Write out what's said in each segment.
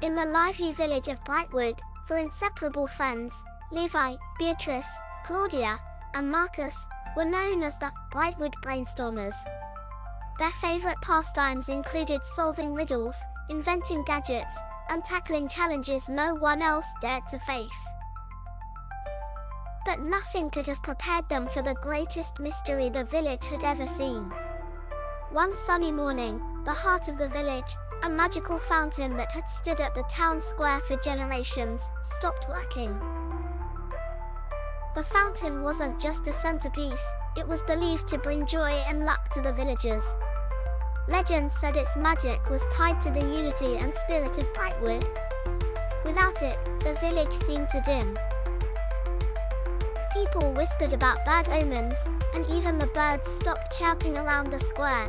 In the lively village of Brightwood, for inseparable friends, Levi, Beatrice, Claudia, and Marcus were known as the Brightwood Brainstormers. Their favorite pastimes included solving riddles, inventing gadgets, and tackling challenges no one else dared to face. But nothing could have prepared them for the greatest mystery the village had ever seen. One sunny morning, the heart of the village, a magical fountain that had stood at the town square for generations, stopped working. The fountain wasn't just a centerpiece, it was believed to bring joy and luck to the villagers. Legend said its magic was tied to the unity and spirit of Brightwood. Without it, the village seemed to dim. People whispered about bad omens, and even the birds stopped chirping around the square.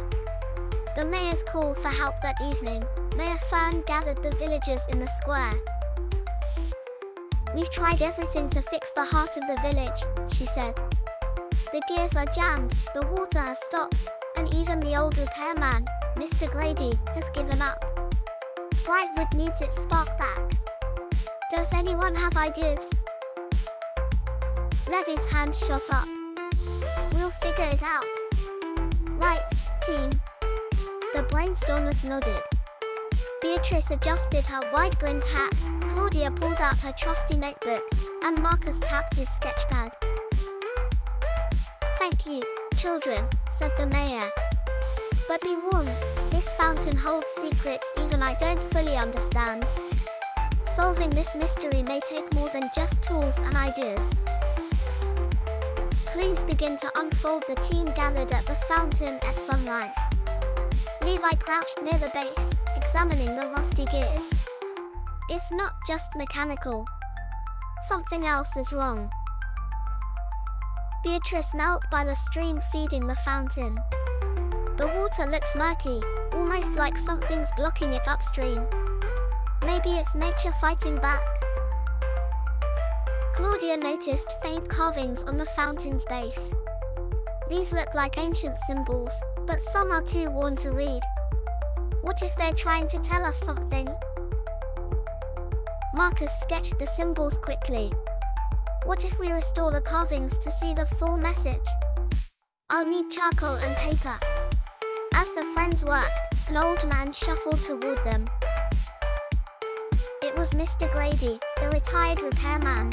The mayor's call for help that evening, Mayor Fern gathered the villagers in the square. "We've tried everything to fix the heart of the village," she said. "The gears are jammed, the water has stopped, and even the old repairman, Mr. Grady, has given up. Brightwood needs its spark back. Does anyone have ideas?" Levy's hand shot up. "We'll figure it out." "Right, team." The brainstormers nodded. Beatrice adjusted her wide-brimmed hat, Claudia pulled out her trusty notebook, and Marcus tapped his sketchpad. "Thank you, children," said the mayor. "But be warned, this fountain holds secrets even I don't fully understand. Solving this mystery may take more than just tools and ideas." Clues began to unfold. The team gathered at the fountain at sunrise. Levi crouched near the base, examining the rusty gears. "It's not just mechanical. Something else is wrong." Beatrice knelt by the stream feeding the fountain. "The water looks murky, almost like something's blocking it upstream. Maybe it's nature fighting back." Claudia noticed faint carvings on the fountain's base. "These look like ancient symbols, but some are too worn to read. What if they're trying to tell us something?" Marcus sketched the symbols quickly. "What if we restore the carvings to see the full message?" "I'll need charcoal and paper." As the friends worked, an old man shuffled toward them. It was Mr. Grady, the retired repairman.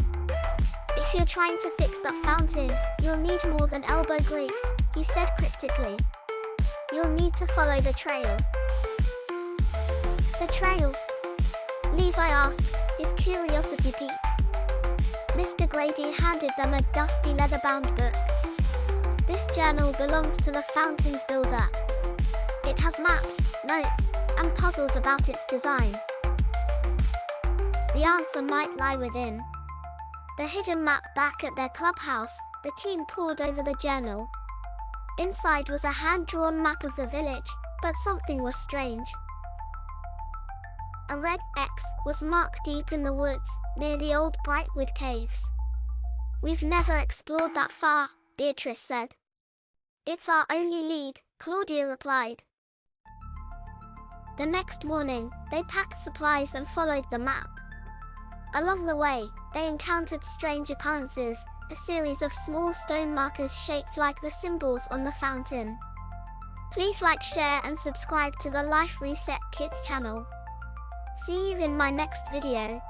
"If you're trying to fix that fountain, you'll need more than elbow grease," he said cryptically. "You'll need to follow the trail." "The trail?" Levi asked, his curiosity piqued. Mr. Grady handed them a dusty leather-bound book. "This journal belongs to the fountain's builder. It has maps, notes, and puzzles about its design. The answer might lie within." The hidden map back at their clubhouse, the team pored over the journal. Inside was a hand-drawn map of the village, but something was strange. A red X was marked deep in the woods, near the old Brightwood caves. "We've never explored that far," Beatrice said. "It's our only lead," Claudia replied. The next morning, they packed supplies and followed the map. Along the way, they encountered strange occurrences, a series of small stone markers shaped like the symbols on the fountain. Please like, share, and subscribe to the Life Reset Kids channel. See you in my next video.